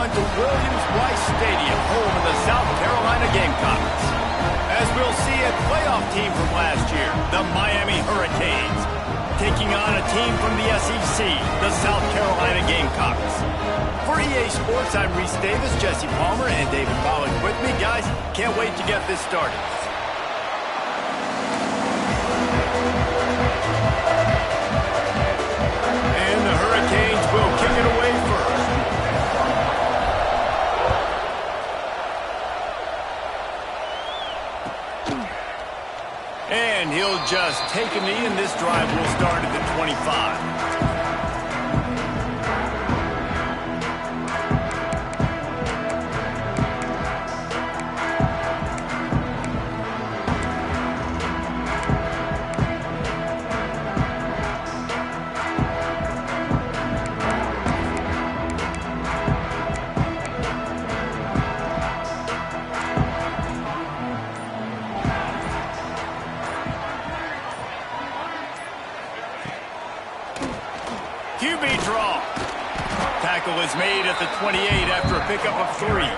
on to Williams-Brice Stadium, home of the South Carolina Gamecocks. As we'll see, a playoff team from last year, the Miami Hurricanes, taking on a team from the SEC, the South Carolina Gamecocks. For EA Sports, I'm Reese Davis, Jesse Palmer, and David Pollack with me. Guys, can't wait to get this started. And the Hurricanes will kick it away first. And he'll just take a knee, and this drive will start at the 25. QB draw. Tackle is made at the 28 after a pickup of 3.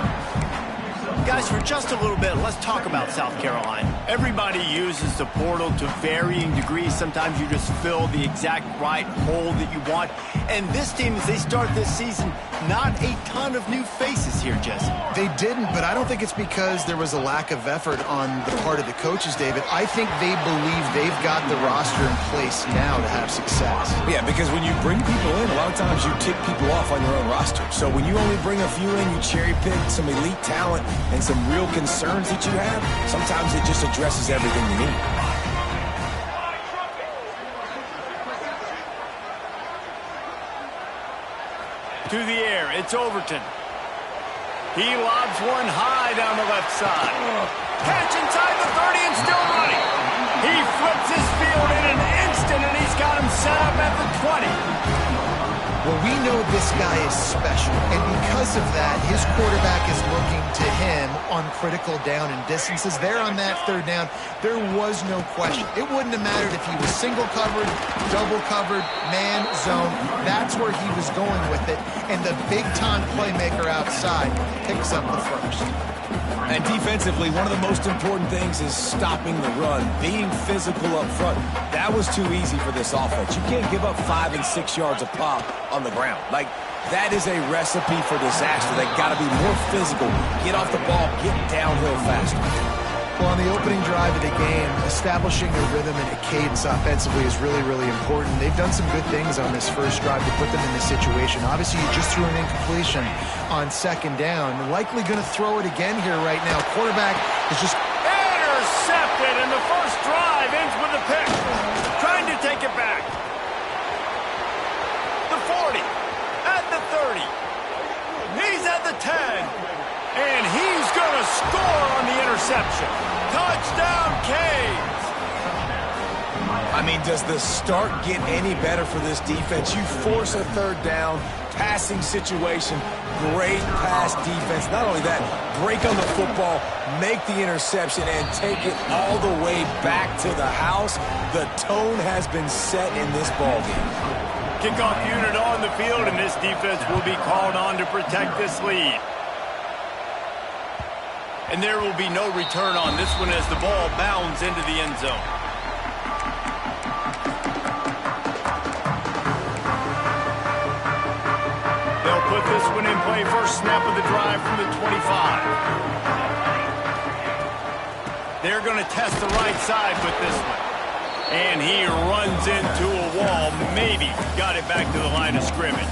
Guys, for just a little bit, let's talk about South Carolina. Everybody uses the portal to varying degrees. Sometimes you just fill the exact right hole that you want. And this team, as they start this season, not a ton of new faces here, Jesse. They didn't, but I don't think it's because there was a lack of effort on the part of the coaches, David. I think they believe they've got the roster in place now to have success. Yeah, because when you bring people in, a lot of times you tick people off on your own roster. So when you only bring a few in, you cherry pick some elite talent and some real concerns that you have, sometimes it just addresses everything you need. To the air, it's Overton. He lobs one high down the left side. Catch inside the 30 and still running. He flips his field in an instant, and he's got him set up at the 20. Well, we know this guy is special, and because of that, his quarterback is looking to him on critical down and distances. There on that third down, there was no question. It wouldn't have mattered if he was single covered, double covered, man, zone. That's where he was going with it, and the big-time playmaker outside picks up the first. And defensively, one of the most important things is stopping the run, being physical up front. That was too easy for this offense. You can't give up 5 and 6 yards a pop on the ground. Like, that is a recipe for disaster. They got to be more physical, get off the ball, get downhill faster. Well, on the opening drive of the game, establishing a rhythm and a cadence offensively is really, really important. They've done some good things on this first drive to put them in this situation. Obviously, you just threw an incompletion on second down. Likely going to throw it again here right now. Quarterback is just intercepted, and the first drive ends with a pick. Trying to take it back. The 40, at the 30. He's at the 10. And he's going to score on the interception. Touchdown, Canes. I mean, does the start get any better for this defense? You force a third down, passing situation, great pass defense. Not only that, break on the football, make the interception, and take it all the way back to the house. The tone has been set in this ballgame. Kickoff unit on the field, and this defense will be called on to protect this lead. And there will be no return on this one as the ball bounds into the end zone. They'll put this one in play. First snap of the drive from the 25. They're going to test the right side with this one. And he runs into a wall. Maybe got it back to the line of scrimmage.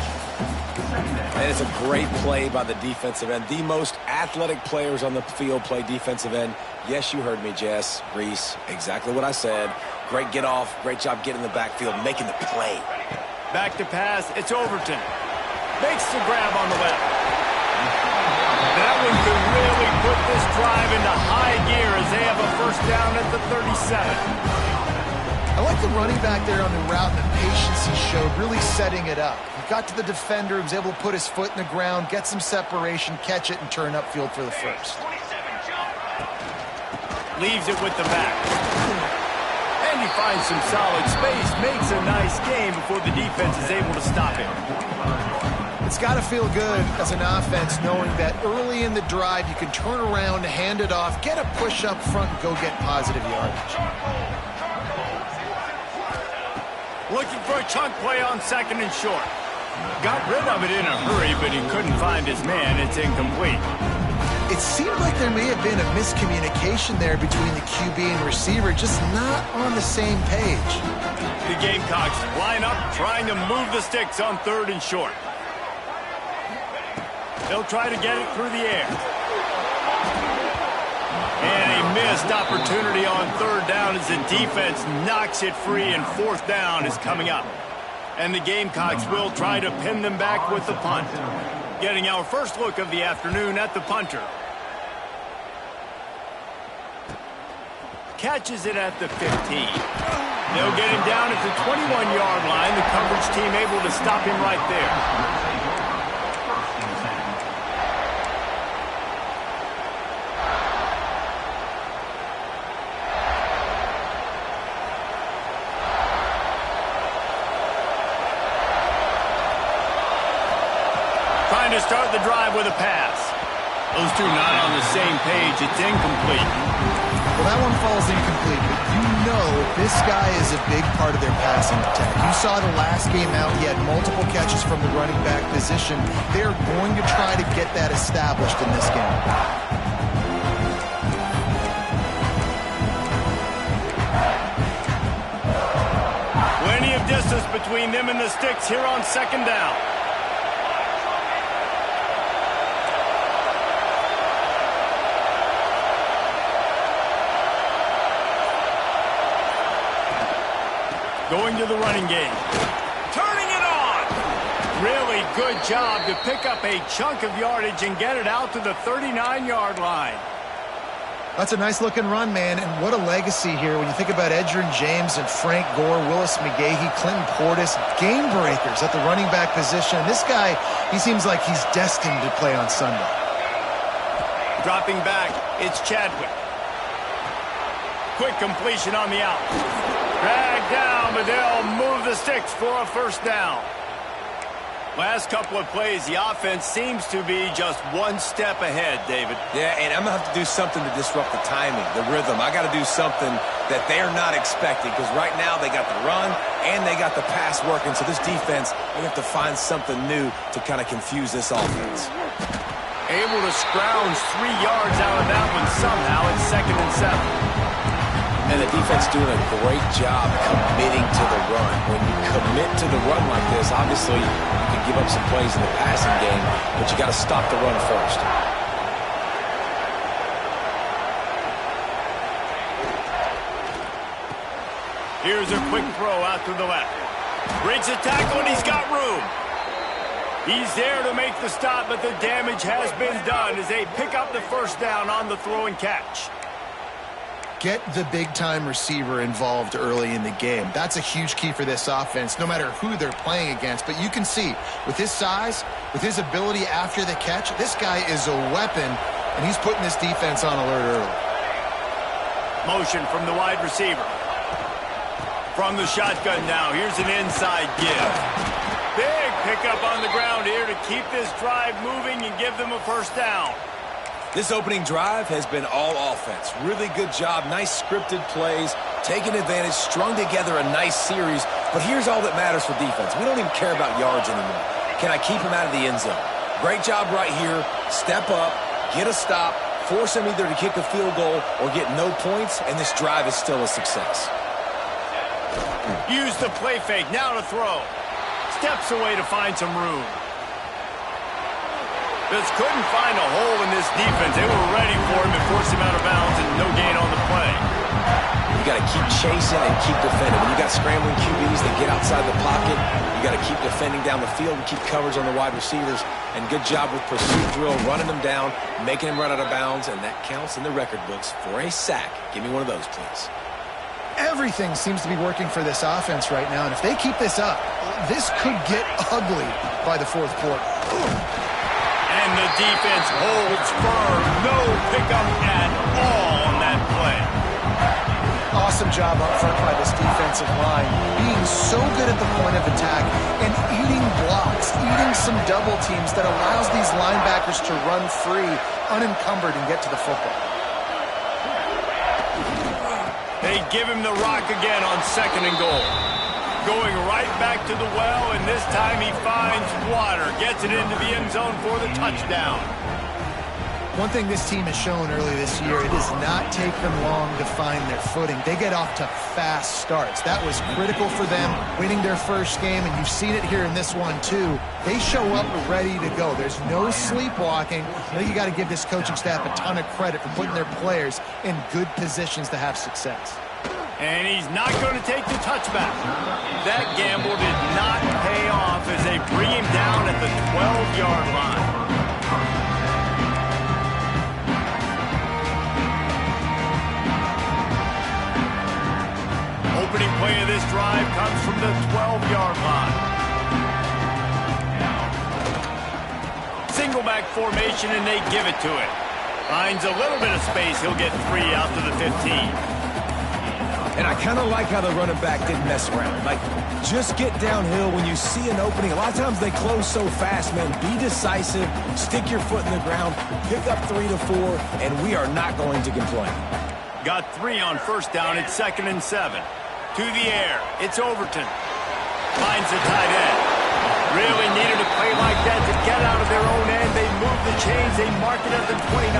And it's a great play by the defensive end. The most athletic players on the field play defensive end. Yes, you heard me, Jess, Reese. Exactly what I said. Great get off. Great job getting in the backfield, making the play. Back to pass. It's Overton. Makes the grab on the left. That one could really put this drive into high gear as they have a first down at the 37. I like the running back there on the route and the patience he showed, really setting it up. He got to the defender, he was able to put his foot in the ground, get some separation, catch it, and turn upfield for the first. Leaves it with the back. And he finds some solid space, makes a nice game before the defense is able to stop him. It's got to feel good as an offense knowing that early in the drive you can turn around, hand it off, get a push up front, and go get positive yardage. Looking for a chunk play on 2nd and short. Got rid of it in a hurry, but he couldn't find his man. It's incomplete. It seemed like there may have been a miscommunication there between the QB and receiver, just not on the same page. The Gamecocks line up, trying to move the sticks on 3rd and short. They'll try to get it through the air. And a missed opportunity on 3rd down as the defense knocks it free, and 4th down is coming up. And the Gamecocks will try to pin them back with the punt. Getting our first look of the afternoon at the punter. Catches it at the 15. They'll get him down at the 21-yard line. The coverage team able to stop him right there. Trying to start the drive with a pass. Those two not on the same page. It's incomplete. Well, that one falls incomplete, but you know this guy is a big part of their passing attack. You saw the last game out, he had multiple catches from the running back position. They're going to try to get that established in this game. Plenty of distance between them and the sticks here on 2nd down. Going to the running game. Turning it on! Really good job to pick up a chunk of yardage and get it out to the 39-yard line. That's a nice-looking run, man, and what a legacy here when you think about Edgerrin James and Frank Gore, Willis McGahee, Clinton Portis, game breakers at the running back position. This guy, he seems like he's destined to play on Sunday. Dropping back, it's Chadwick. Quick completion on the out. Dragged down, but they'll move the sticks for a 1st down. Last couple of plays, the offense seems to be just one step ahead, David. Yeah, and I'm going to have to do something to disrupt the timing, the rhythm. I got to do something that they're not expecting, because right now they got the run and they got the pass working. So this defense, they have to find something new to kind of confuse this offense. Able to scrounge 3 yards out of that one somehow. It's 2nd and 7. And the defense doing a great job committing to the run. When you commit to the run like this, obviously you can give up some plays in the passing game, but you got to stop the run first. Here's a quick throw out to the left. Breaks a tackle and he's got room. He's there to make the stop, but the damage has been done as they pick up the 1st down on the throw and catch. Get the big-time receiver involved early in the game. That's a huge key for this offense, no matter who they're playing against. But you can see, with his size, with his ability after the catch, this guy is a weapon, and he's putting this defense on alert early. Motion from the wide receiver. From the shotgun now, here's an inside give. Big pickup on the ground here to keep this drive moving and give them a 1st down. This opening drive has been all offense. Really good job, nice scripted plays, taking advantage, strung together a nice series. But here's all that matters for defense. We don't even care about yards anymore. Can I keep him out of the end zone? Great job right here. Step up, get a stop, force him either to kick a field goal or get no points, and this drive is still a success. Use the play fake, now to throw. Steps away to find some room. Just couldn't find a hole in this defense. They were ready for him and forced him out of bounds, and no gain on the play. You got to keep chasing and keep defending. When you got scrambling QBs that get outside the pocket, you got to keep defending down the field and keep coverage on the wide receivers. And good job with pursuit drill, running them down, making them run out of bounds, and that counts in the record books for a sack. Give me one of those, please. Everything seems to be working for this offense right now, and if they keep this up, this could get ugly by the 4th quarter. And the defense holds firm. No pickup at all on that play. Awesome awesome job up front by this defensive line, being so good at the point of attack and eating blocks, eating some double teams that allows these linebackers to run free, unencumbered, and get to the football. They give him the rock again on 2nd and goal. Going right back to the well, and this time he finds water. Gets it into the end zone for the touchdown. One thing this team has shown early this year, it does not take them long to find their footing. They get off to fast starts. That was critical for them, winning their first game, and you've seen it here in this one too. They show up ready to go. There's no sleepwalking. I think you got to give this coaching staff a ton of credit for putting their players in good positions to have success. And he's not going to take the touchback. That gamble did not pay off as they bring him down at the 12-yard line. Opening play of this drive comes from the 12-yard line. Single back formation, and they give it to it. Finds a little bit of space. He'll get 3 out to the 15. And I kind of like how the running back didn't mess around. Like, just get downhill when you see an opening. A lot of times they close so fast, man. Be decisive, stick your foot in the ground, pick up 3 to 4, and we are not going to complain. Got 3 on 1st down. It's 2nd and 7. To the air. It's Overton. Finds the tight end. Really needed a play like that to get out of their own end. They move the chains. They mark it at the 29.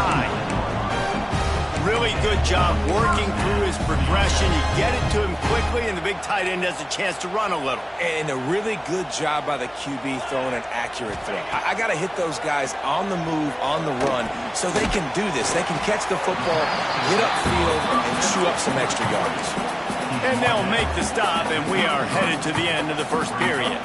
Really good job working through his progression. You get it to him quickly, and the big tight end has a chance to run a little. And a really good job by the QB throwing an accurate throw. I got to hit those guys on the move, on the run, so they can do this. They can catch the football, get upfield, and chew up some extra yards. And they'll make the stop, and we are headed to the end of the first period.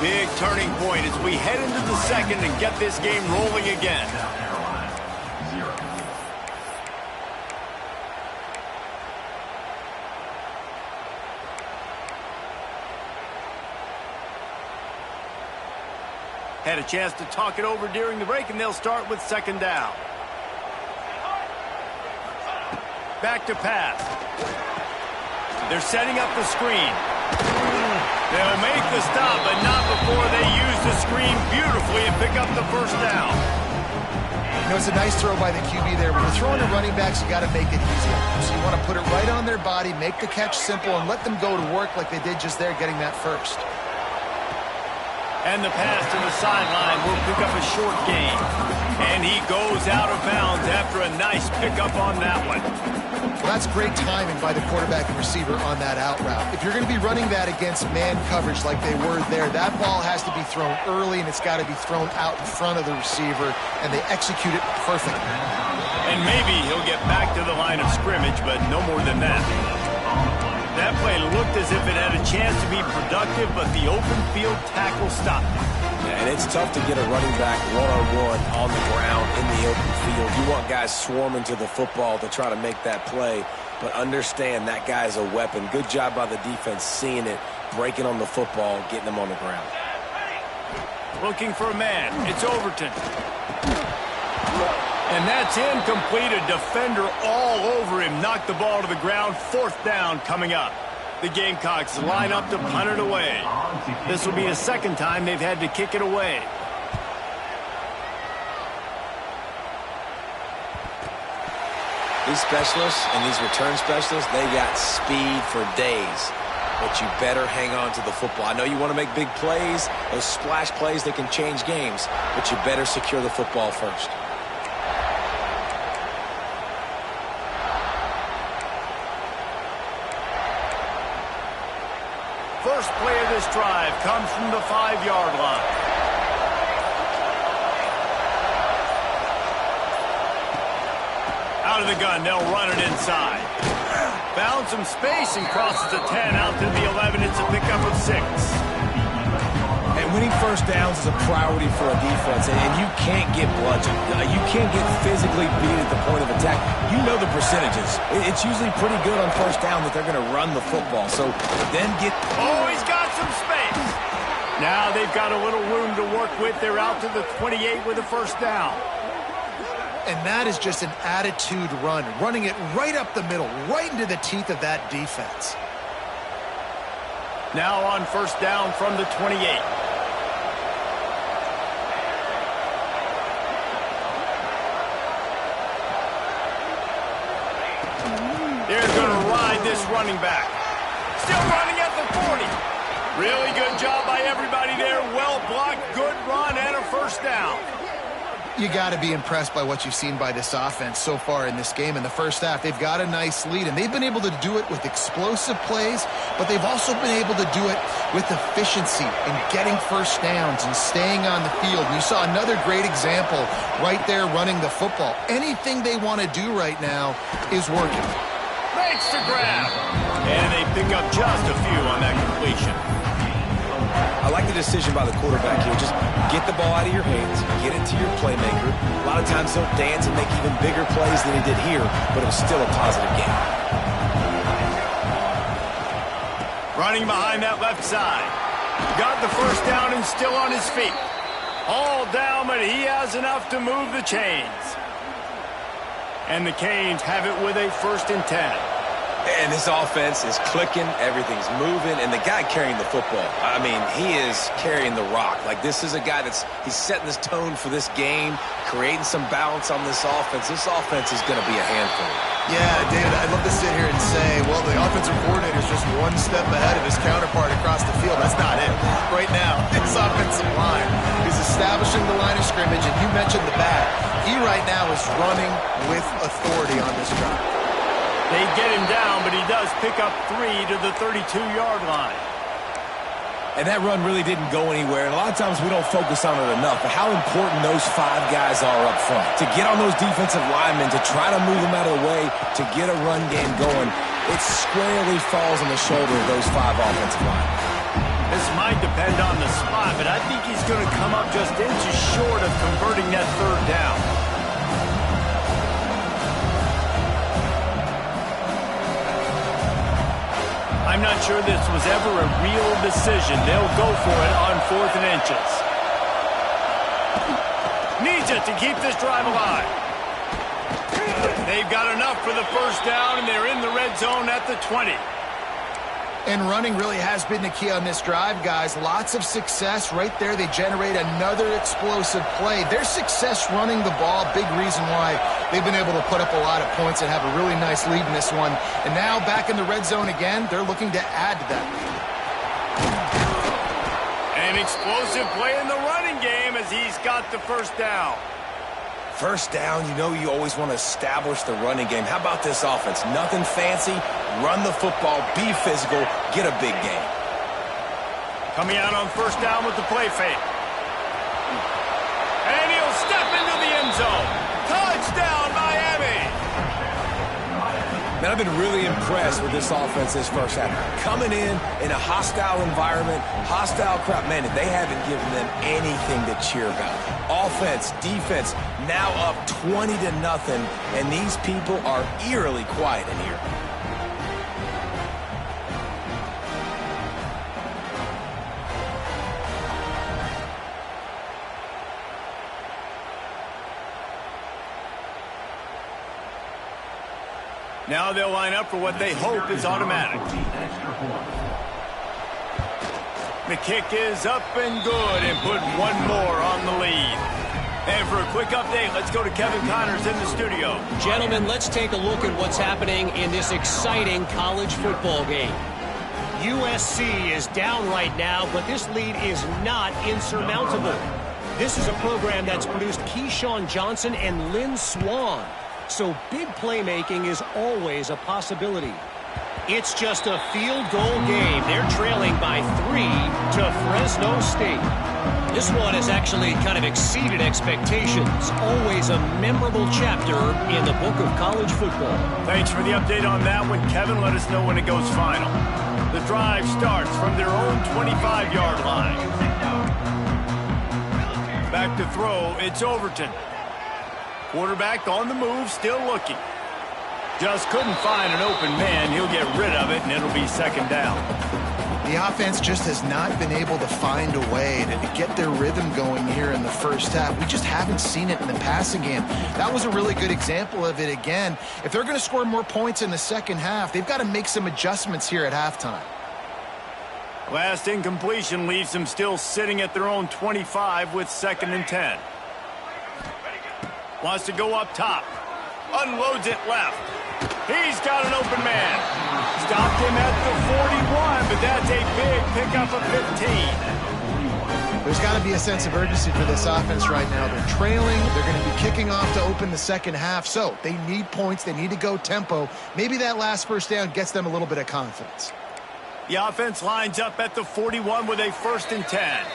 Big turning point as we head into the second and get this game rolling again. Had a chance to talk it over during the break, and they'll start with 2nd down. Back to pass. They're setting up the screen. They'll make the stop, but not before they use the screen beautifully and pick up the 1st down. You know, it's a nice throw by the QB there. When you're throwing to running backs, you got to make it easy. So you want to put it right on their body, make the catch simple, and let them go to work like they did just there, getting that 1st. And the pass to the sideline will pick up a short gain. And he goes out of bounds after a nice pickup on that one. Well, that's great timing by the quarterback and receiver on that out route. If you're going to be running that against man coverage like they were there, that ball has to be thrown early, and it's got to be thrown out in front of the receiver, and they execute it perfectly. And maybe he'll get back to the line of scrimmage, but no more than that. That play looked as if it had a chance to be productive, but the open field tackle stopped it. And it's tough to get a running back one-on-one on the ground in the open field. You want guys swarming to the football to try to make that play, but understand that guy's a weapon. Good job by the defense seeing it, breaking on the football, getting him on the ground. Looking for a man. It's Overton. And that's incomplete. A defender all over him. Knocked the ball to the ground. 4th down coming up. The Gamecocks line up to punt it away. This will be the 2nd time they've had to kick it away. These specialists and these return specialists, they got speed for days. But you better hang on to the football. I know you want to make big plays, those splash plays that can change games, but you better secure the football first. First play of this drive comes from the 5-yard line. Out of the gun, they'll run it inside. Found some space and crosses the 10 out to the 11. It's a pickup of 6. And winning 1st downs is a priority for a defense, and you can't get bludgeoned. You can't get physically beat at the point of attack. You know the percentages. It's usually pretty good on 1st down that they're going to run the football. So then get... Oh, he's got some space. Now they've got a little room to work with. They're out to the 28 with a first down. And that is just an attitude run, running it right up the middle, right into the teeth of that defense. Now on first down from the 28. They're going to ride this running back. Still running at the 40. Really good job by everybody there. Well blocked, good run, and a first down. You got to be impressed by what you've seen by this offense so far in this game. In the first half, they've got a nice lead, and they've been able to do it with explosive plays, but they've also been able to do it with efficiency and getting first downs and staying on the field. You saw another great example right there running the football. Anything they want to do right now is working. Makes the grab. And they pick up just a few on that completion. I like the decision by the quarterback here. Just get the ball out of your hands, get it to your playmaker. A lot of times he'll dance and make even bigger plays than he did here, but it was still a positive game. Running behind that left side. Got the first down and still on his feet. All down, but he has enough to move the chains. And the Canes have it with a 1st and 10. And this offense is clicking, everything's moving, and the guy carrying the football, I mean, he is carrying the rock. Like, this is a guy he's setting this tone for this game, creating some balance on this offense. This offense is going to be a handful. Yeah, David, I'd love to sit here and say, well, the offensive coordinator is just one step ahead of his counterpart across the field. That's not it. Right now, this offensive line is establishing the line of scrimmage, and you mentioned the back. He right now is running with authority on this drive. They get him down, but he does pick up 3 to the 32-yard line. And that run really didn't go anywhere. And a lot of times we don't focus on it enough, but how important those 5 guys are up front. To get on those defensive linemen, to try to move them out of the way, to get a run game going, it squarely falls on the shoulder of those 5 offensive linemen. This might depend on the spot, but I think he's going to come up just inches short of converting that 3rd down. I'm not sure this was ever a real decision. They'll go for it on 4th and inches. Needs it to keep this drive alive. They've got enough for the first down, and they're in the red zone at the 20. And running really has been the key on this drive, guys. Lots of success right there. They generate another explosive play. Their success running the ball, big reason why they've been able to put up a lot of points and have a really nice lead in this one. And now back in the red zone again, they're looking to add to that. An explosive play in the running game as he's got the first down. First down, you know you always want to establish the running game. How about this offense? Nothing fancy. Run the football, be physical, get a big game. Coming out on first down with the play fake. And he'll step into the end zone. Touchdown, Miami! Man, I've been really impressed with this offense this first half. Coming in a hostile environment, hostile crowd, man, they haven't given them anything to cheer about. Offense, defense, now up 20-0, and these people are eerily quiet in here. Now they'll line up for what they hope is automatic. The kick is up and good and put one more on the lead. And for a quick update, let's go to Kevin Connors in the studio. Gentlemen, let's take a look at what's happening in this exciting college football game. USC is down right now, but this lead is not insurmountable. This is a program that's produced Keyshawn Johnson and Lynn Swann. So big playmaking is always a possibility. It's just a field goal game. They're trailing by 3 to Fresno State. This one has actually kind of exceeded expectations. Always a memorable chapter in the book of college football. Thanks for the update on that one, Kevin. Let us know when it goes final. The drive starts from their own 25-yard line. Back to throw, it's Overton. Quarterback on the move, still looking. Just couldn't find an open man. He'll get rid of it, and it'll be second down. The offense just has not been able to find a way to get their rhythm going here in the first half. We just haven't seen it in the passing game. That was a really good example of it again. If they're going to score more points in the second half, they've got to make some adjustments here at halftime. Last incompletion leaves them still sitting at their own 25 with 2nd and 10. Wants to go up top. Unloads it left. He's got an open man. Stopped him at the 41, but that's a big pickup of 15. There's got to be a sense of urgency for this offense right now. They're trailing. They're going to be kicking off to open the second half. So they need points. They need to go tempo. Maybe that last first down gets them a little bit of confidence. The offense lines up at the 41 with a 1st and 10.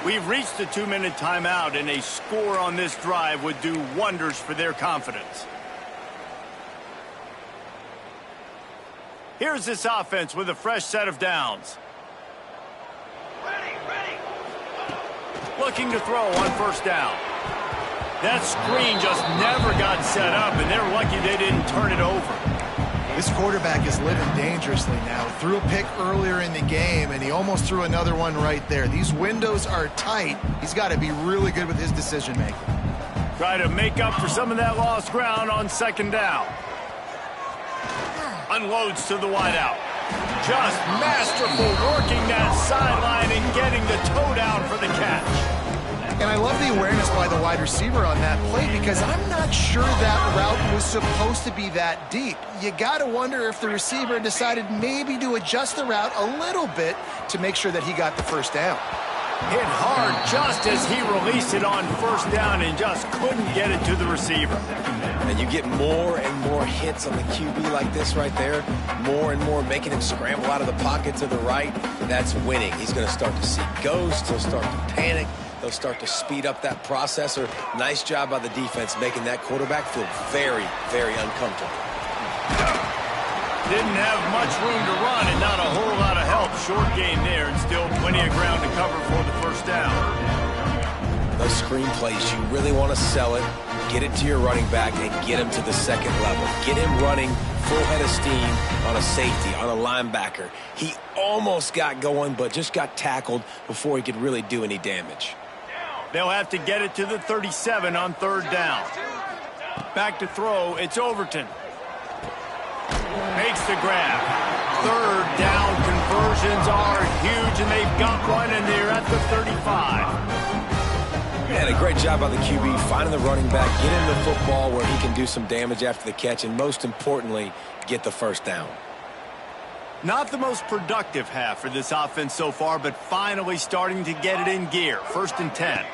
We've reached the 2-minute timeout, and a score on this drive would do wonders for their confidence. Here's this offense with a fresh set of downs. Looking to throw on 1st down. That screen just never got set up, and they're lucky they didn't turn it over. This quarterback is living dangerously now. Threw a pick earlier in the game, and he almost threw another one right there. These windows are tight. He's got to be really good with his decision-making. Try to make up for some of that lost ground on 2nd down. Unloads to the wideout. Just masterful working that sideline and getting the toe down for the catch. And I love the awareness by the wide receiver on that play because I'm not sure that route was supposed to be that deep. You got to wonder if the receiver decided maybe to adjust the route a little bit to make sure that he got the 1st down. Hit hard just as he released it on 1st down and just couldn't get it to the receiver. And you get more and more hits on the QB like this right there, more and more making him scramble out of the pocket to the right. That's winning. He's going to start to see ghosts. He'll start to panic. They'll start to speed up that processor. Nice job by the defense making that quarterback feel very, very uncomfortable. Didn't have much room to run and not a whole lot of help. Short game there and still plenty of ground to cover for the 1st down. Those screen plays, you really want to sell it, get it to your running back, and get him to the 2nd level. Get him running full head of steam on a safety, on a linebacker. He almost got going, but just got tackled before he could really do any damage. They'll have to get it to the 37 on 3rd down. Back to throw, it's Overton. Makes the grab. 3rd down conversions are huge, and they've got one, and they're at the 35. And a great job by the QB finding the running back, get him the football where he can do some damage after the catch, and most importantly, get the 1st down. Not the most productive half for this offense so far, but finally starting to get it in gear. 1st and 10.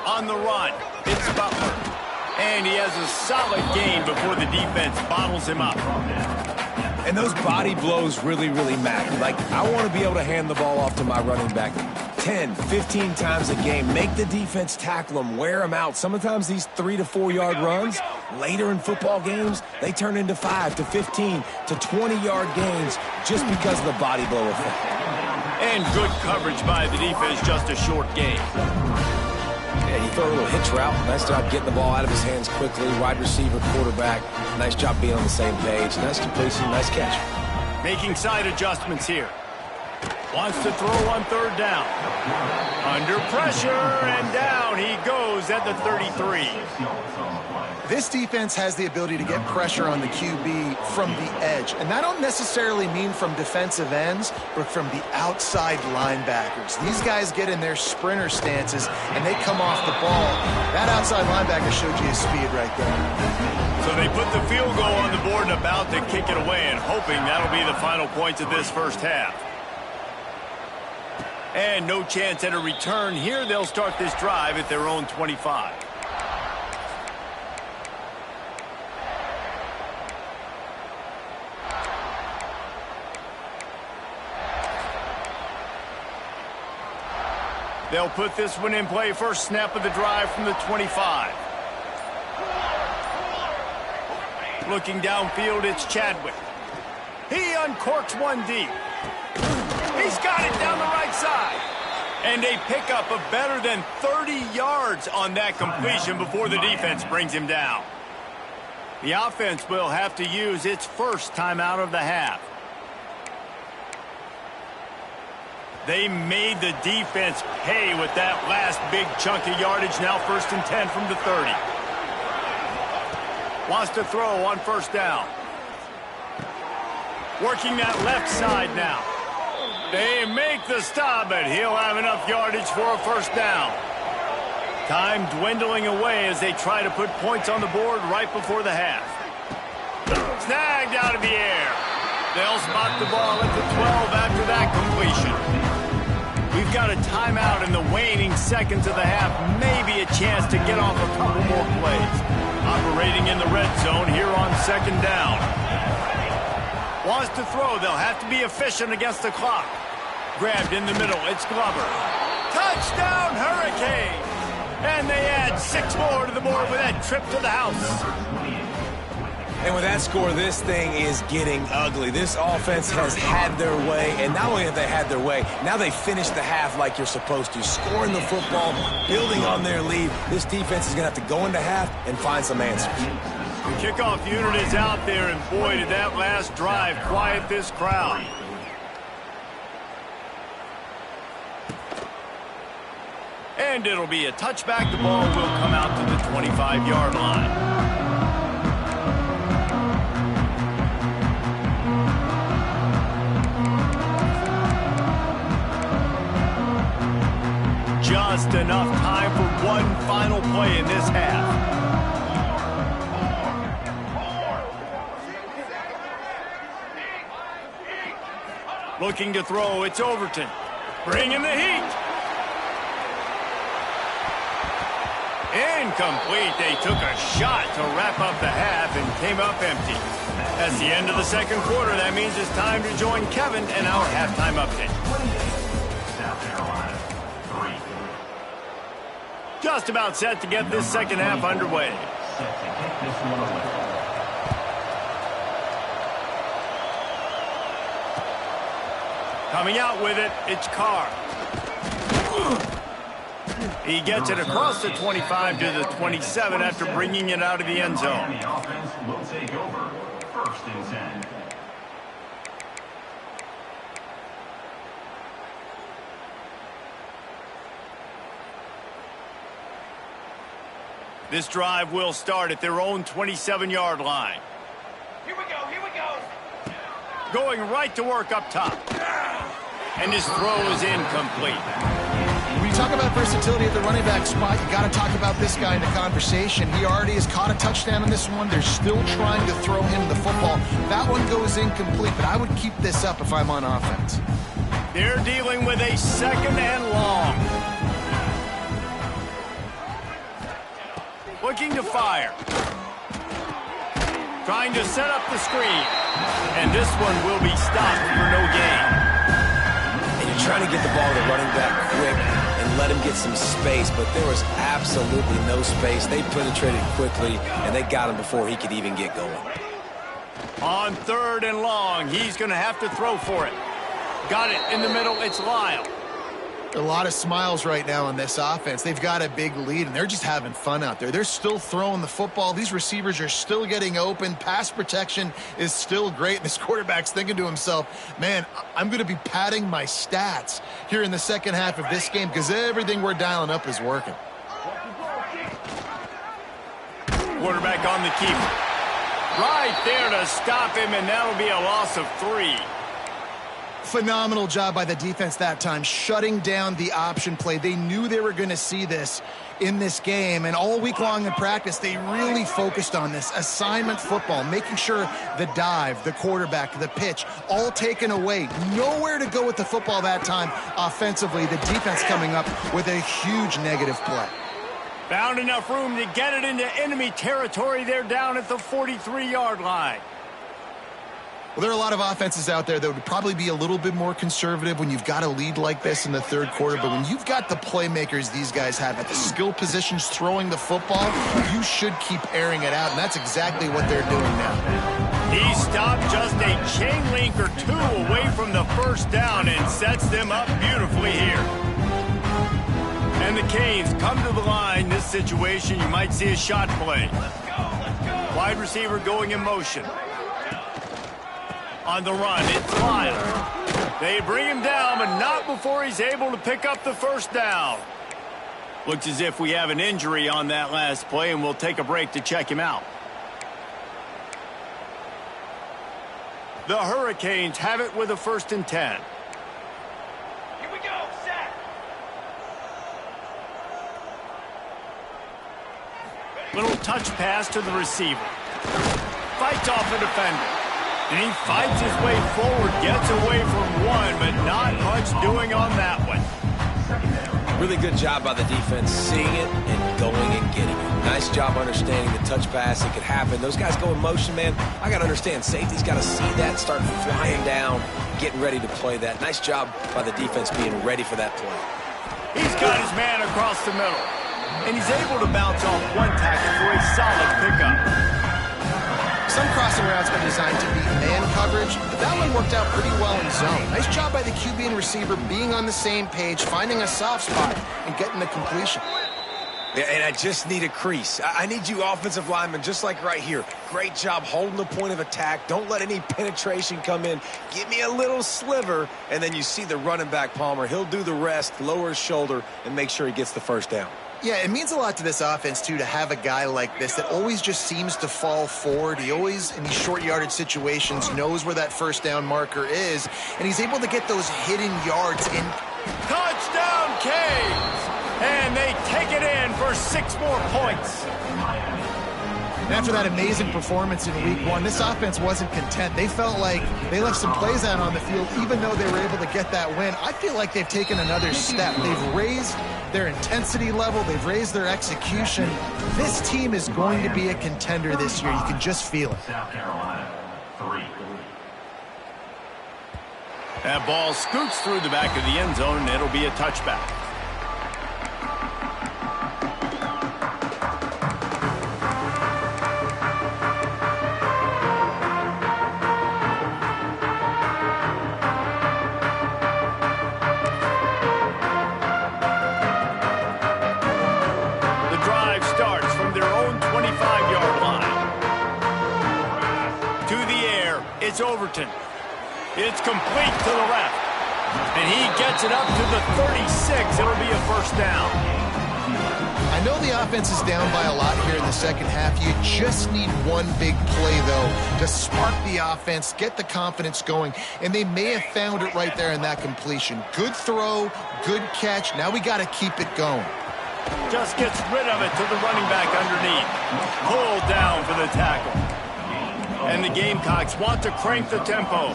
On the run, it's Butler. And he has a solid gain before the defense bottles him up. And those body blows really, really matter. Like, I want to be able to hand the ball off to my running back 10, 15 times a game. Make the defense tackle him, wear him out. Sometimes these 3 to 4 yard runs, later in football games, they turn into 5 to 15 to 20-yard gains just because of the body blow effect. And good coverage by the defense, just a short game. Yeah, he threw a little hitch route. Nice job getting the ball out of his hands quickly. Wide receiver, quarterback. Nice job being on the same page. Nice completion, nice catch. Making side adjustments here. Wants to throw on 3rd down. Under pressure, and down he goes at the 33. This defense has the ability to get pressure on the QB from the edge. And that don't necessarily mean from defensive ends, but from the outside linebackers. These guys get in their sprinter stances, and they come off the ball. That outside linebacker showed you his speed right there. So they put the field goal on the board and about to kick it away, and hoping that'll be the final points of this 1st half. And no chance at a return here. They'll start this drive at their own 25. They'll put this one in play. First snap of the drive from the 25. Looking downfield, it's Chadwick. He uncorks one deep. He's got it down the right side. And a pickup of better than 30 yards on that completion before the defense brings him down. The offense will have to use its first timeout of the half. They made the defense pay with that last big chunk of yardage. Now 1st and 10 from the 30. Wants to throw on 1st down. Working that left side now. They make the stop, but he'll have enough yardage for a 1st down. Time dwindling away as they try to put points on the board right before the half. Snagged out of the air. They'll spot the ball at the 12 after that completion. We've got a timeout in the waning seconds of the half. Maybe a chance to get off a couple more plays. Operating in the red zone here on 2nd down. Wants to throw. They'll have to be efficient against the clock. Grabbed in the middle. It's Glover. Touchdown, Hurricane! And they add 6 more to the board with that trip to the house. And with that score, this thing is getting ugly. This offense has had their way, and not only have they had their way, now they finish the half like you're supposed to, scoring the football, building on their lead. This defense is going to have to go into half and find some answers. The kickoff unit is out there, and boy, did that last drive quiet this crowd. And it'll be a touchback. The ball will come out to the 25-yard line. Just enough time for one final play in this half. Looking to throw, it's Overton. Bringing the heat. Incomplete. They took a shot to wrap up the half and came up empty. That's the end of the 2nd quarter. That means it's time to join Kevin and our halftime update. Just about set to get this 2nd half underway. Coming out with it, it's Carr. He gets it across the 25 to the 27 after bringing it out of the end zone. The offense will take over 1st and 10. This drive will start at their own 27-yard line. Here we go, here we go. Going right to work up top. And his throw is incomplete. When you talk about versatility at the running back spot, you got to talk about this guy in the conversation. He already has caught a touchdown in this one. They're still trying to throw him the football. That one goes incomplete, but I would keep this up if I'm on offense. They're dealing with a 2nd and long. Looking to fire. Trying to set up the screen. And this one will be stopped for no gain. And you're trying to get the ball to running back quick and let him get some space, but there was absolutely no space. They penetrated quickly, and they got him before he could even get going. On 3rd and long, he's going to have to throw for it. Got it in the middle. It's Lyle. A lot of smiles right now on this offense. They've got a big lead, and they're just having fun out there. They're still throwing the football. These receivers are still getting open. Pass protection is still great. And this quarterback's thinking to himself, man, I'm going to be padding my stats here in the 2nd half of this game because everything we're dialing up is working. Quarterback on the keeper. Right there to stop him, and that'll be a loss of 3. Phenomenal job by the defense that time, shutting down the option play. They knew they were going to see this in this game, and all week long in practice, they really focused on this assignment football, making sure the dive, the quarterback, the pitch, all taken away. Nowhere to go with the football that time offensively. The defense coming up with a huge negative play. Found enough room to get it into enemy territory. They're down at the 43-yard line. Well, there are a lot of offenses out there that would probably be a little bit more conservative when you've got a lead like this in the 3rd quarter. But when you've got the playmakers these guys have at the skill positions throwing the football, you should keep airing it out. And that's exactly what they're doing now. He stopped just a chain link or 2 away from the 1st down and sets them up beautifully here. And the Canes come to the line. This situation, you might see a shot play. Wide receiver going in motion. On the run, it's Lyle. They bring him down, but not before he's able to pick up the first down. Looks as if we have an injury on that last play, and we'll take a break to check him out. The Hurricanes have it with a 1st and 10. Here we go, set. Little touch pass to the receiver. Fights off the defender. And he fights his way forward, gets away from one, but not much doing on that one. Really good job by the defense, seeing it and going and getting it. Nice job understanding the touch pass. It could happen. Those guys go in motion, man. I got to understand, safety's got to see that, start flying down, getting ready to play that. Nice job by the defense being ready for that play. He's got his man across the middle. And he's able to bounce off one tackle for a solid pickup. Some crossing routes are designed to beat man coverage, but that one worked out pretty well in zone. Nice job by the QB and receiver being on the same page, finding a soft spot, and getting the completion. Yeah, and I just need a crease. I need you offensive linemen, just like right here. Great job holding the point of attack. Don't let any penetration come in. Give me a little sliver, and then you see the running back, Palmer. He'll do the rest, lower his shoulder, and make sure he gets the first down. Yeah, it means a lot to this offense, too, to have a guy like this that always just seems to fall forward. He always, in these short yardage situations, knows where that first down marker is, and he's able to get those hidden yards in. Touchdown, Canes! And they take it in for 6 more points. And after that amazing performance in Week 1, this offense wasn't content. They felt like they left some plays out on the field, even though they were able to get that win. I feel like they've taken another step. They've raised their intensity level. They've raised their execution. This team is going to be a contender this year. You can just feel it. South Carolina, 3. That ball scoots through the back of the end zone, and it'll be a touchback. It's Overton. It's complete to the left. And he gets it up to the 36. It'll be a first down. I know the offense is down by a lot here in the second half. You just need one big play, though, to spark the offense, get the confidence going, and they may have found it right there in that completion. Good throw, good catch. Now we got to keep it going. Just gets rid of it to the running back underneath. Pulled down for the tackle. And the Gamecocks want to crank the tempo.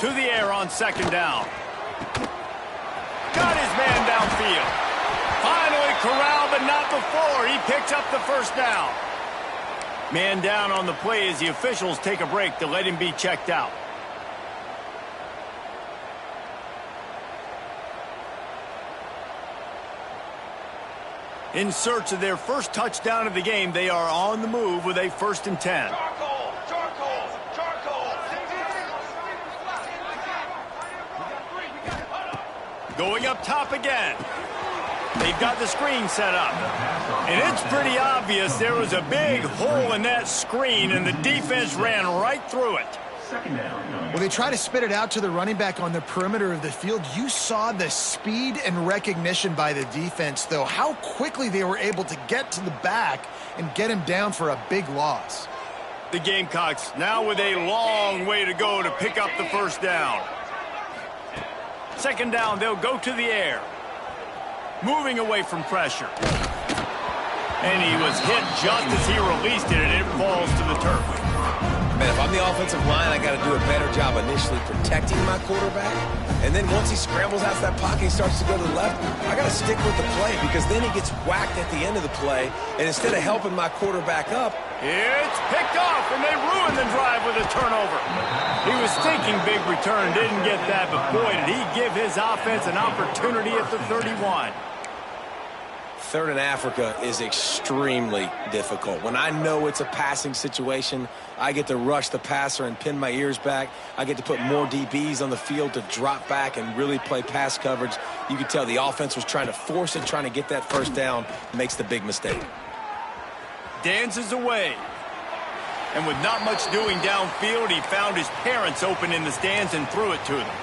To the air on second down. Got his man downfield. Finally corralled, but not before. He picks up the first down. Man down on the play as the officials take a break to let him be checked out. In search of their first touchdown of the game, they are on the move with a 1st and 10. Charcoal, charcoal, charcoal. Going up top again. They've got the screen set up. And it's pretty obvious there was a big hole in that screen, and the defense ran right through it. Well, they try to spit it out to the running back on the perimeter of the field. You saw the speed and recognition by the defense, though, how quickly they were able to get to the back and get him down for a big loss. The Gamecocks now with a long way to go to pick up the first down. Second down, they'll go to the air. Moving away from pressure. And he was hit just as he released it, and it falls to the turf. Man, if I'm the offensive line, I got to do a better job initially protecting my quarterback. And then once he scrambles out of that pocket, he starts to go to the left, I got to stick with the play because then he gets whacked at the end of the play. And instead of helping my quarterback up, it's picked off, and they ruin the drive with a turnover. He was thinking big return, didn't get that, but boy, did he give his offense an opportunity at the 31. Third in Africa is extremely difficult. When I know it's a passing situation, I get to rush the passer and pin my ears back. I get to put more DBs on the field to drop back and really play pass coverage. You could tell the offense was trying to force it, trying to get that first down, makes the big mistake. Dances away. And with not much doing downfield, he found his parents open in the stands and threw it to them.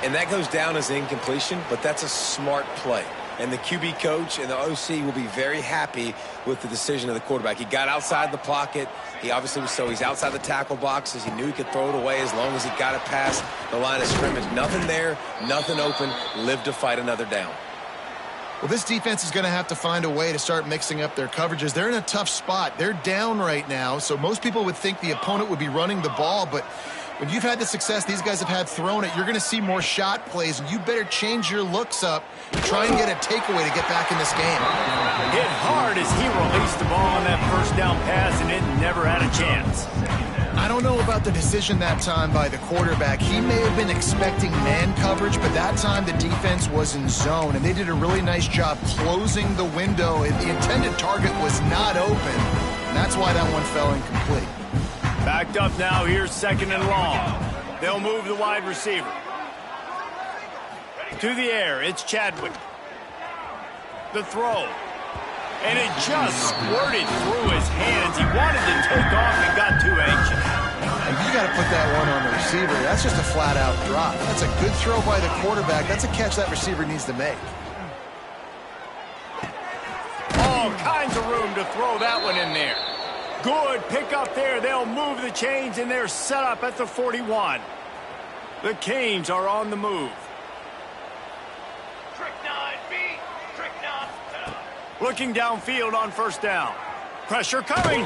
And that goes down as incompletion, but that's a smart play. And the QB coach and the OC will be very happy with the decision of the quarterback. He got outside the pocket. He obviously was he's outside the tackle boxes. He knew he could throw it away as long as he got it past the line of scrimmage. Nothing there, nothing open. Live to fight another down. Well, this defense is going to have to find a way to start mixing up their coverages. They're in a tough spot. They're down right now, so most people would think the opponent would be running the ball, but when you've had the success these guys have had throwing it, you're going to see more shot plays, and you better change your looks up and try and get a takeaway to get back in this game. Hit hard as he released the ball on that first down pass, and it never had a chance. I don't know about the decision that time by the quarterback. He may have been expecting man coverage, but that time the defense was in zone, and they did a really nice job closing the window. The intended target was not open, and that's why that one fell incomplete. Backed up now, here's 2nd and long. They'll move the wide receiver. To the air, it's Chadwick. The throw. And it just squirted through his hands. He wanted to take off and got too anxious. And you got to put that one on the receiver. That's just a flat-out drop. That's a good throw by the quarterback. That's a catch that receiver needs to make. All kinds of room to throw that one in there. Good pick up there. They'll move the chains, and they're set up at the 41. The Canes are on the move. Trick 9B. Trick 9. Looking downfield on 1st down. Pressure coming.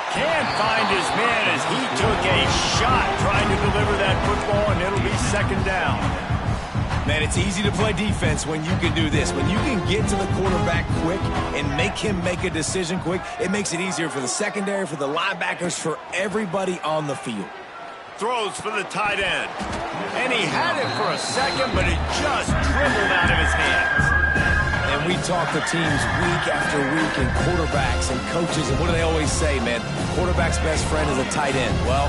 Can't find his man as he took a shot trying to deliver that football, and it'll be 2nd down. Man, it's easy to play defense when you can do this. When you can get to the quarterback quick and make him make a decision quick, it makes it easier for the secondary, for the linebackers, for everybody on the field. Throws for the tight end. And he had it for a second, but it just dribbled out of his hands. And we talk to teams week after week and quarterbacks and coaches, and what do they always say, man? Quarterback's best friend is a tight end. Well,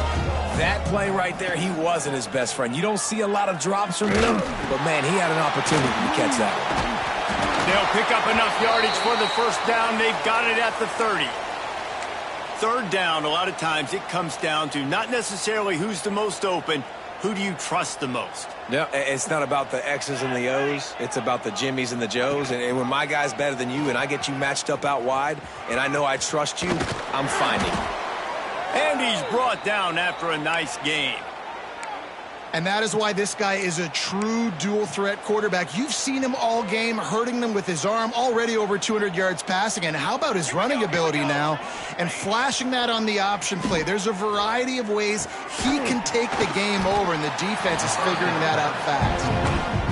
that play right there, he wasn't his best friend. You don't see a lot of drops from him, but, man, he had an opportunity to catch that. They'll pick up enough yardage for the 1st down. They've got it at the 30. 3rd down, a lot of times it comes down to not necessarily who's the most open, who do you trust the most? Yeah, it's not about the X's and the O's. It's about the Jimmys and the Joes. And when my guy's better than you and I get you matched up out wide and I know I trust you, I'm finding. And he's brought down after a nice game. And that is why this guy is a true dual-threat quarterback. You've seen him all game, hurting them with his arm, already over 200 yards passing. And how about his running ability now? And flashing that on the option play. There's a variety of ways he can take the game over, and the defense is figuring that out fast.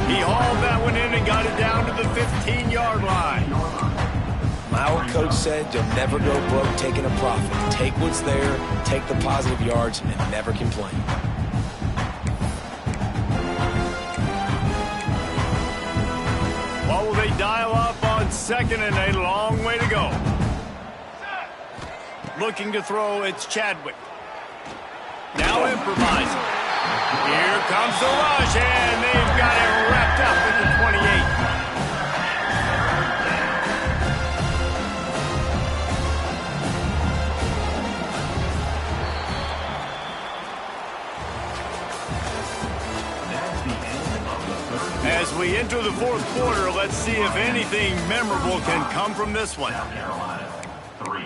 He hauled that one in and got it down to the 15-yard line. My old coach said you'll never go broke taking a profit. Take what's there, take the positive yards, and never complain. What will they dial up on 2nd and a long way to go? Looking to throw, it's Chadwick. Now improvising. Here comes the rush, and they've got it wrapped up at the 28. As we enter the 4th quarter, let's see if anything memorable can come from this one. Carolina 3.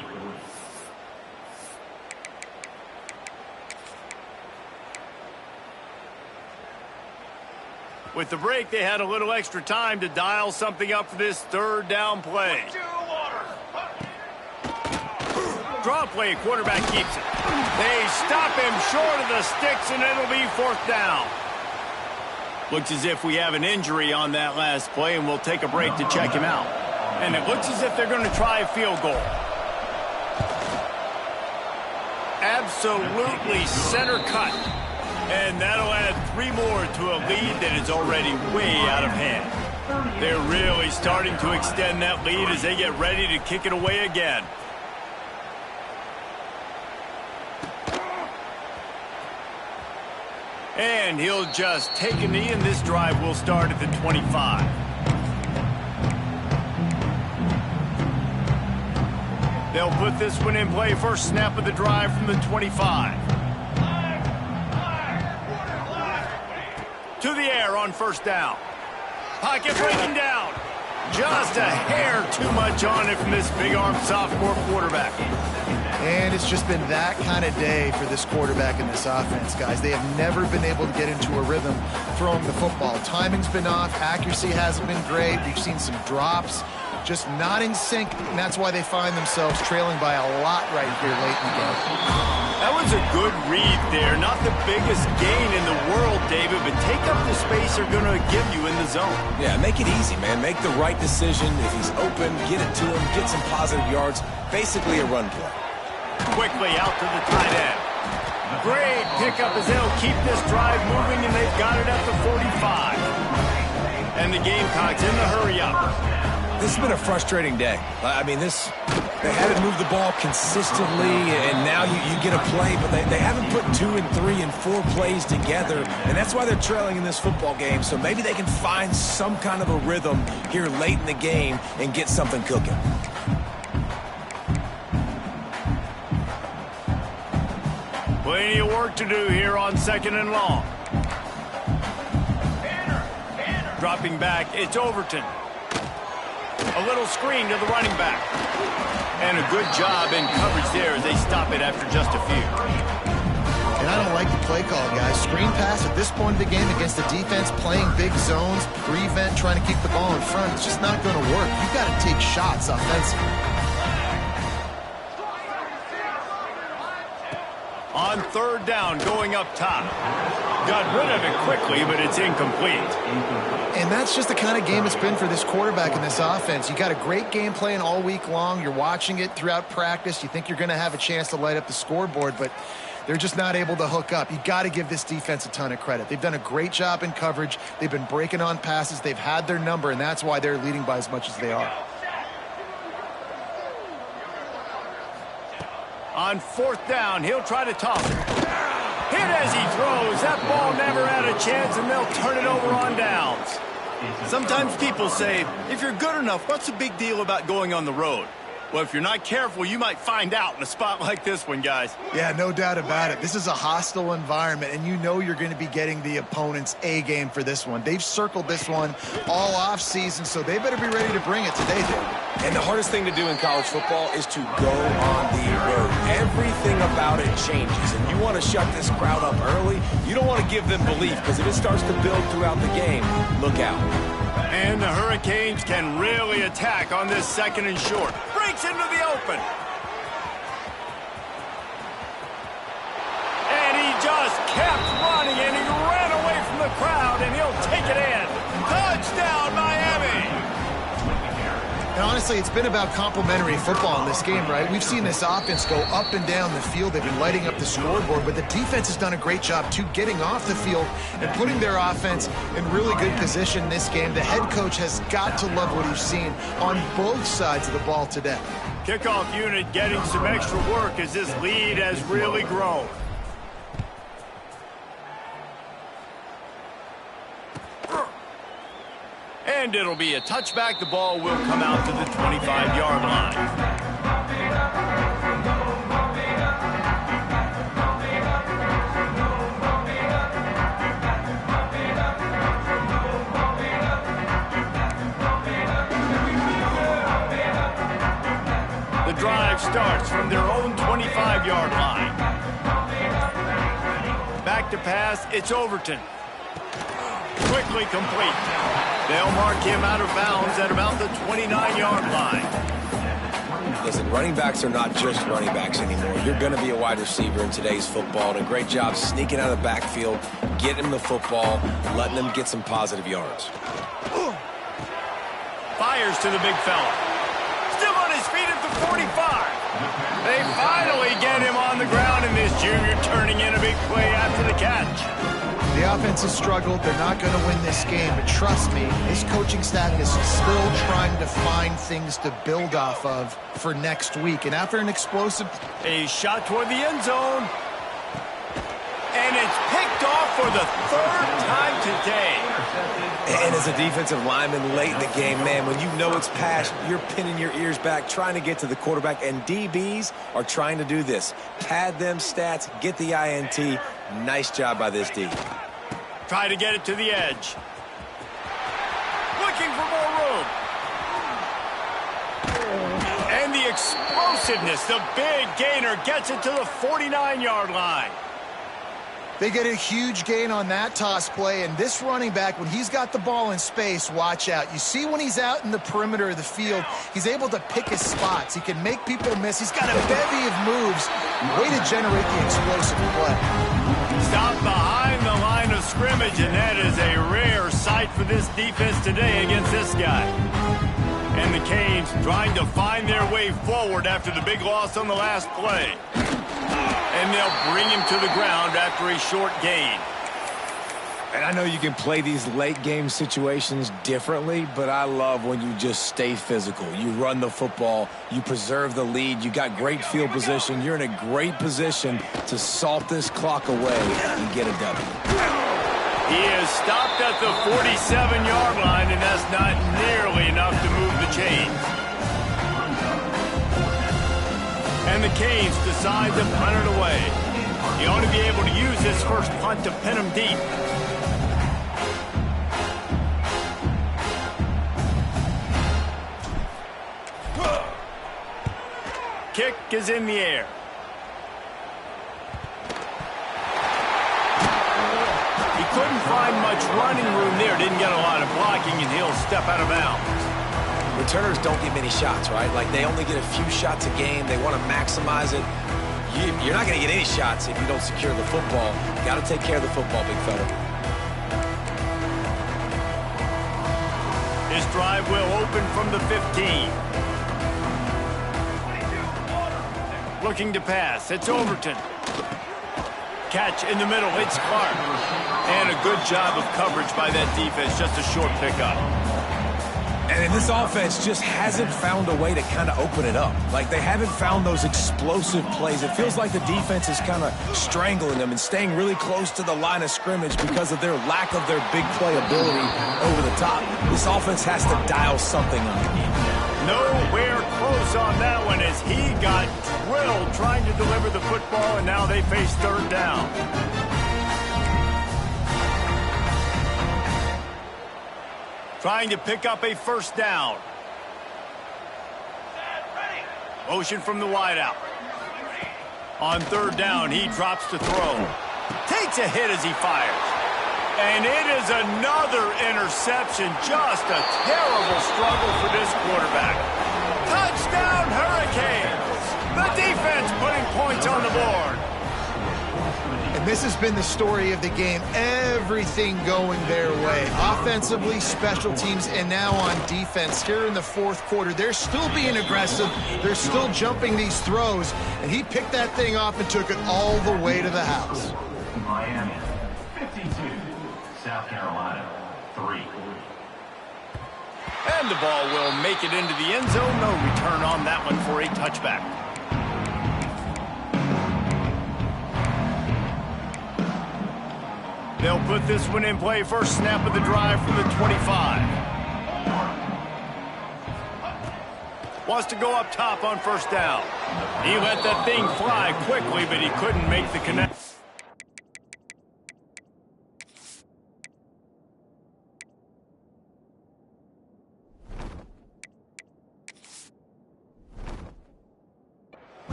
With the break, they had a little extra time to dial something up for this 3rd down play. Draw play, quarterback keeps it. They stop him short of the sticks, and it'll be 4th down. Looks as if we have an injury on that last play, and we'll take a break to check him out. And it looks as if they're going to try a field goal. Absolutely center cut. And that'll add 3 more to a lead that is already way out of hand. They're really starting to extend that lead as they get ready to kick it away again. And he'll just take a knee, and this drive will start at the 25. They'll put this one in play first snap of the drive from the 25. To the air on first down. Pocket breaking down. Just a hair too much on it from this big-armed sophomore quarterback. And it's just been that kind of day for this quarterback in this offense, guys. They have never been able to get into a rhythm throwing the football. Timing's been off. Accuracy hasn't been great. We've seen some drops. Just not in sync, and that's why they find themselves trailing by a lot right here late in the game. That was a good read there. Not the biggest gain in the world, David, but take up the space they're going to give you in the zone. Yeah, make it easy, man. Make the right decision. If he's open, get it to him, get some positive yards. Basically a run play. Quickly out to the tight end. Great pickup as they'll keep this drive moving, and they've got it at the 45. And the Gamecocks in the hurry-up. This has been a frustrating day. I mean, they had to move the ball consistently, and now you get a play, but they haven't put 2 and 3 and 4 plays together, and that's why they're trailing in this football game. So maybe they can find some kind of a rhythm here late in the game and get something cooking. Plenty of work to do here on 2nd and long. Dropping back, it's Overton. A little screen to the running back. And a good job in coverage there as they stop it after just a few. And I don't like the play call, guys. Screen pass at this point of the game against the defense, playing big zones, prevent, trying to keep the ball in front. It's just not going to work. You've got to take shots offensively. On 3rd down, going up top. Got rid of it quickly, but it's incomplete. And that's just the kind of game it's been for this quarterback in this offense. You got a great game plan all week long. You're watching it throughout practice. You think you're going to have a chance to light up the scoreboard, but they're just not able to hook up. You got to give this defense a ton of credit. They've done a great job in coverage. They've been breaking on passes. They've had their number, and that's why they're leading by as much as they are. On 4th down, he'll try to toss it. Hit as he throws. That ball never had a chance, and they'll turn it over on downs. Sometimes people say, if you're good enough, what's the big deal about going on the road? Well, if you're not careful, you might find out in a spot like this one, guys. Yeah, no doubt about it. This is a hostile environment, and you know you're going to be getting the opponent's A game for this one. They've circled this one all offseason, so they better be ready to bring it today, David. And the hardest thing to do in college football is to go on the road. Everything about it changes, and you want to shut this crowd up early. You don't want to give them belief, because if it starts to build throughout the game, look out. And the Hurricanes can really attack on this 2nd and short. Breaks into the open. And he just kept running, and he ran away from the crowd, and he'll take it in. Touchdown, Miami! And honestly, it's been about complementary football in this game, right? We've seen this offense go up and down the field. They've been lighting up the scoreboard, but the defense has done a great job, too, getting off the field and putting their offense in really good position in this game. The head coach has got to love what he's seen on both sides of the ball today. Kickoff unit getting some extra work as this lead has really grown. And it'll be a touchback. The ball will come out to the 25-yard line. The drive starts from their own 25-yard line. Back to pass, it's Overton. Quickly complete. They'll mark him out of bounds at about the 29-yard line. Listen, running backs are not just running backs anymore. You're going to be a wide receiver in today's football, and a great job sneaking out of the backfield, getting him the football, letting them get some positive yards. Fires to the big fella. Still on his feet at the 45. They finally get him on the ground, and this junior turning in a big play after the catch. The offense has struggled. They're not going to win this game, but trust me, this coaching staff is still trying to find things to build off of for next week. And after an explosive... A shot toward the end zone. And it's picked off for the third time today. And as a defensive lineman late in the game, man, when you know it's pass, you're pinning your ears back, trying to get to the quarterback, and DBs are trying to do this. Pad them stats, get the INT. Nice job by this D. Try to get it to the edge. Looking for more room. And the explosiveness, the big gainer gets it to the 49-yard line. They get a huge gain on that toss play, and this running back, when he's got the ball in space, watch out. You see when he's out in the perimeter of the field, he's able to pick his spots. He can make people miss. He's got a bevy of moves. Way to generate the explosive play. Stop behind the line of scrimmage, and that is a rare sight for this defense today against this guy. And the Canes trying to find their way forward after the big loss on the last play. And they'll bring him to the ground after a short gain. And I know you can play these late game situations differently, but I love when you just stay physical. You run the football, you preserve the lead, you got great field position, you're in a great position to salt this clock away and get a W. He is stopped at the 47-yard line, and that's not nearly enough to move the chains. And the Canes decide to punt it away. He ought to be able to use this first punt to pin him deep. Kick is in the air. He couldn't find much running room there. Didn't get a lot of blocking, and he'll step out of bounds. Returners don't get many shots, right? Like, they only get a few shots a game. They want to maximize it. You're not going to get any shots if you don't secure the football. Got to take care of the football, big fella. His drive will open from the 15. Looking to pass. It's Overton. Catch in the middle. It's Clark. And a good job of coverage by that defense. Just a short pickup. And this offense just hasn't found a way to kind of open it up. Like, they haven't found those explosive plays. It feels like the defense is kind of strangling them and staying really close to the line of scrimmage because of their lack of their big play ability over the top. This offense has to dial something up. Nowhere close on that one as he got drilled trying to deliver the football, and now they face third down. Trying to pick up a first down. Motion from the wideout. On third down, he drops to throw. Takes a hit as he fires. And it is another interception. Just a terrible struggle for this quarterback. Touchdown, Hurricanes! The defense putting points on the board. And this has been the story of the game. Everything going their way. Offensively, special teams, and now on defense. Here in the fourth quarter, they're still being aggressive. They're still jumping these throws. And he picked that thing off and took it all the way to the house. Miami, 52. South Carolina, 3. And the ball will make it into the end zone. No return on that one for a touchback. They'll put this one in play. First snap of the drive from the 25. Wants to go up top on first down. He let that thing fly quickly, but he couldn't make the connection.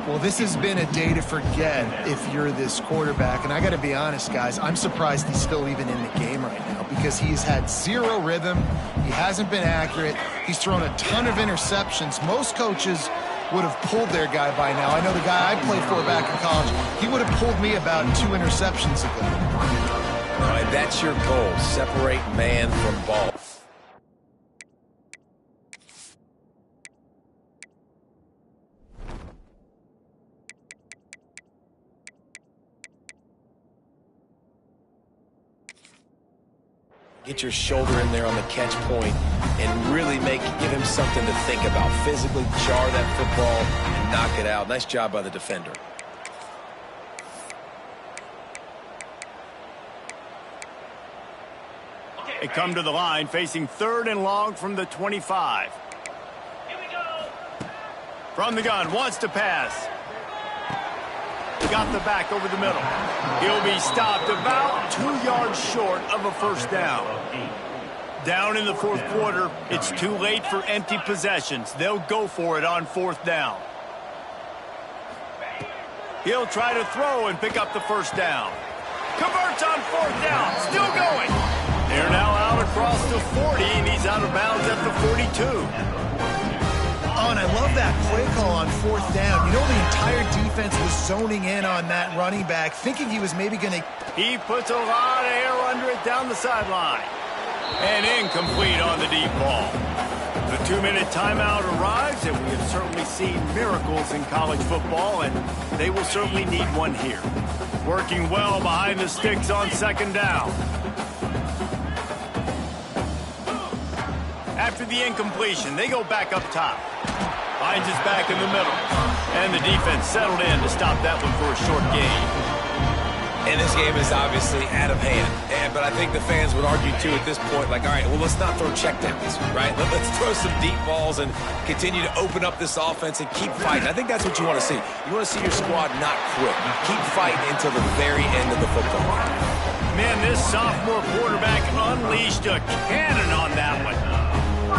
Well, this has been a day to forget if you're this quarterback. And I got to be honest, guys, I'm surprised he's still even in the game right now because he's had zero rhythm. He hasn't been accurate. He's thrown a ton of interceptions. Most coaches would have pulled their guy by now. I know the guy I played for back in college, he would have pulled me about 2 interceptions ago. All right, that's your goal. Separate man from ball. Get your shoulder in there on the catch point and really give him something to think about. Physically jar that football and knock it out. Nice job by the defender. They come to the line facing 3rd and long from the 25. From the gun, wants to pass. Got the back over the middle. He'll be stopped about 2 yards short of a first down. Down in the 4th quarter, it's too late for empty possessions. They'll go for it on 4th down. He'll try to throw and pick up the first down. Converts on 4th down, still going. They're now out across the 40, and he's out of bounds at the 42. Oh, and I love that play call on 4th down. You know, the entire defense was zoning in on that running back, thinking he was maybe going to... He puts a lot of air under it down the sideline. And incomplete on the deep ball. The 2-minute timeout arrives, and we have certainly seen miracles in college football, and they will certainly need one here. Working well behind the sticks on 2nd down. After the incompletion, they go back up top. Finds his back in the middle. And the defense settled in to stop that one for a short gain. And this game is obviously out of hand. But I think the fans would argue, too, at this point, like, all right, well, let's not throw checkdowns, right? Let's throw some deep balls and continue to open up this offense and keep fighting. I think that's what you want to see. You want to see your squad not quit. Keep fighting until the very end of the football game. Man, this sophomore quarterback unleashed a cannon on that one.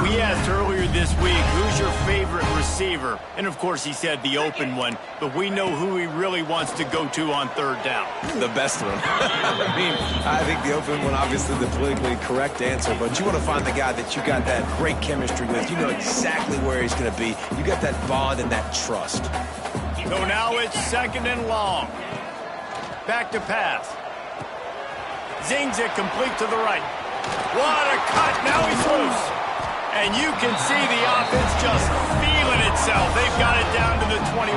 We asked earlier this week, who's your favorite receiver? And, of course, he said the open one. But we know who he really wants to go to on 3rd down. The best one. I mean, I think the open one, obviously, the politically correct answer. But you want to find the guy that you got that great chemistry with. You know exactly where he's going to be. You got that bond and that trust. So now it's 2nd and long. Back to pass. Zings it complete to the right. What a cut. Now he's loose. And you can see the offense just feeling itself. They've got it down to the 21.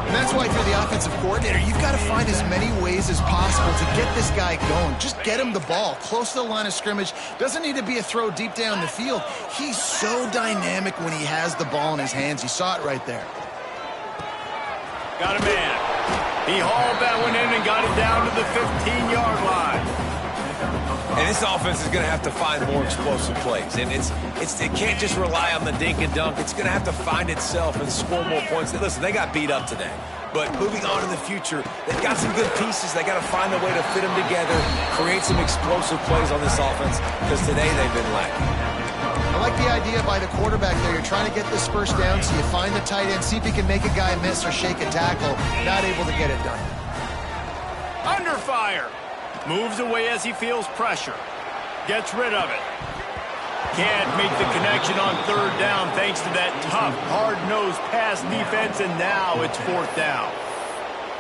And that's why if you're the offensive coordinator, you've got to find as many ways as possible to get this guy going. Just get him the ball close to the line of scrimmage. Doesn't need to be a throw deep down the field. He's so dynamic when he has the ball in his hands. You saw it right there. Got a man. He hauled that one in and got it down to the 15-yard line. And this offense is going to have to find more explosive plays. And it can't just rely on the dink and dunk. It's going to have to find itself and score more points. Listen, they got beat up today. But moving on in the future, they've got some good pieces. They got to find a way to fit them together, create some explosive plays on this offense, because today they've been lacking. I like the idea by the quarterback there. You're trying to get this first down, so you find the tight end, see if he can make a guy miss or shake a tackle. Not able to get it done. Under fire. Moves away as he feels pressure. Gets rid of it. Can't make the connection on 3rd down thanks to that tough, hard-nosed pass defense, and now it's 4th down.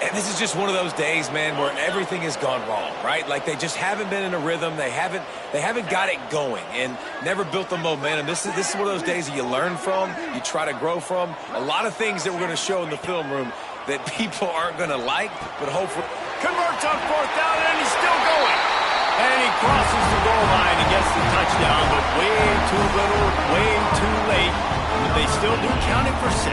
And this is just one of those days, man, where everything has gone wrong, right? Like they just haven't been in a rhythm. They haven't got it going and never built the momentum. This is one of those days that you learn from, you try to grow from. A lot of things that we're going to show in the film room that people aren't going to like, but hopefully... Converts on 4th down, and he's still going. And he crosses the goal line and gets the touchdown, but way too little, way too late. But they still do count it for 6.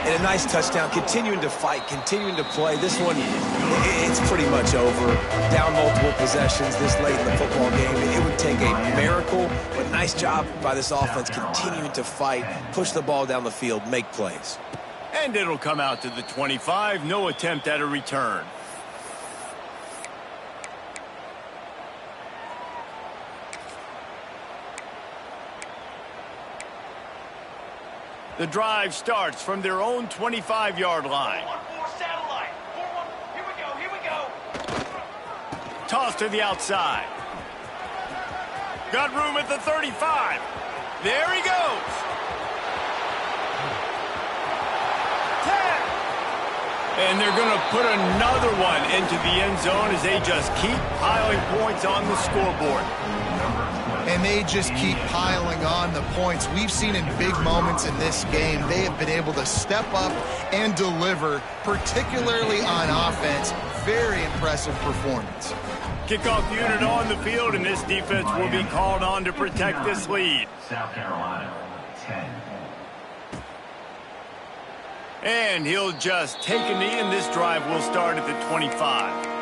And a nice touchdown, continuing to fight, continuing to play. This one, it's pretty much over. Down multiple possessions this late in the football game. It would take a miracle, but nice job by this offense continuing to fight, push the ball down the field, make plays. And it'll come out to the 25. No attempt at a return. The drive starts from their own 25-yard line. Here we go. Toss to the outside. Got room at the 35. There he goes. 10. And they're going to put another one into the end zone as they just keep piling points on the scoreboard. And they just keep piling on the points. We've seen in big moments in this game, they have been able to step up and deliver, particularly on offense. Very impressive performance. Kickoff unit on the field, and this defense will be called on to protect this lead. South Carolina, 10. And he'll just take a knee, and this drive will start at the 25.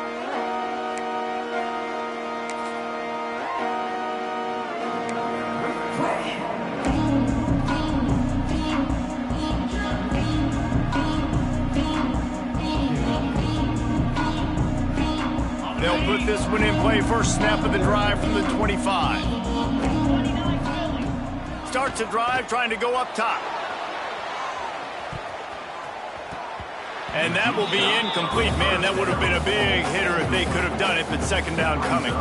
put this one in play. First snap of the drive from the 25. Starts a drive trying to go up top. And that will be incomplete. Man, that would have been a big hitter if they could have done it, but second down coming.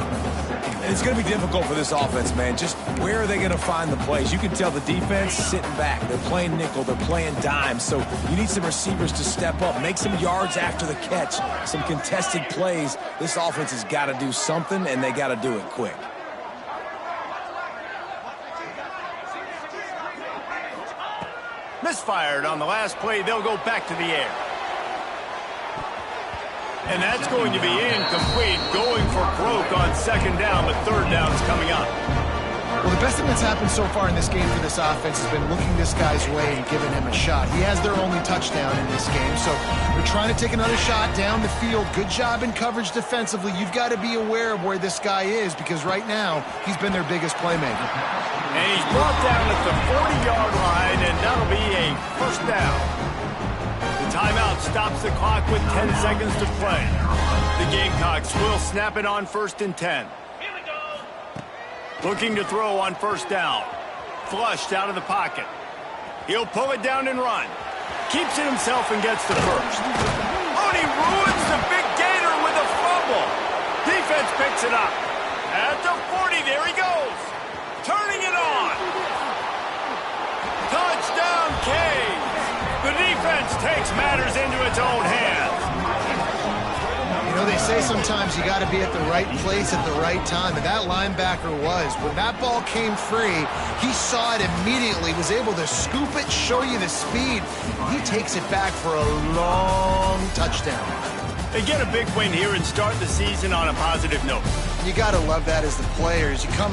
It's going to be difficult for this offense, man. Just where are they going to find the plays? You can tell the defense sitting back. They're playing nickel. They're playing dime. So you need some receivers to step up, make some yards after the catch, some contested plays. This offense has got to do something, and they got to do it quick. Misfired on the last play. They'll go back to the air. And that's going to be incomplete, going for broke on second down, but third down's coming up. Well, the best thing that's happened so far in this game for this offense has been looking this guy's way and giving him a shot. He has their only touchdown in this game, so they're trying to take another shot down the field. Good job in coverage defensively. You've got to be aware of where this guy is because right now he's been their biggest playmaker. And he's brought down at the 40-yard line, and that'll be a first down. The timeout stops the clock with 10 seconds to play. The Gamecocks will snap it on 1st and 10. Looking to throw on first down. Flushed out of the pocket. He'll pull it down and run. Keeps it himself and gets the first. Oh, and he ruins the big gator with a fumble. Defense picks it up. At the 40, there he goes. Turning it on. Touchdown, Canes. The defense takes matters into its own hands. You know, they say sometimes you got to be at the right place at the right time, and that linebacker was. When that ball came free, he saw it immediately, was able to scoop it, show you the speed. He takes it back for a long touchdown. They get a big win here and start the season on a positive note. You got to love that as the players. You come out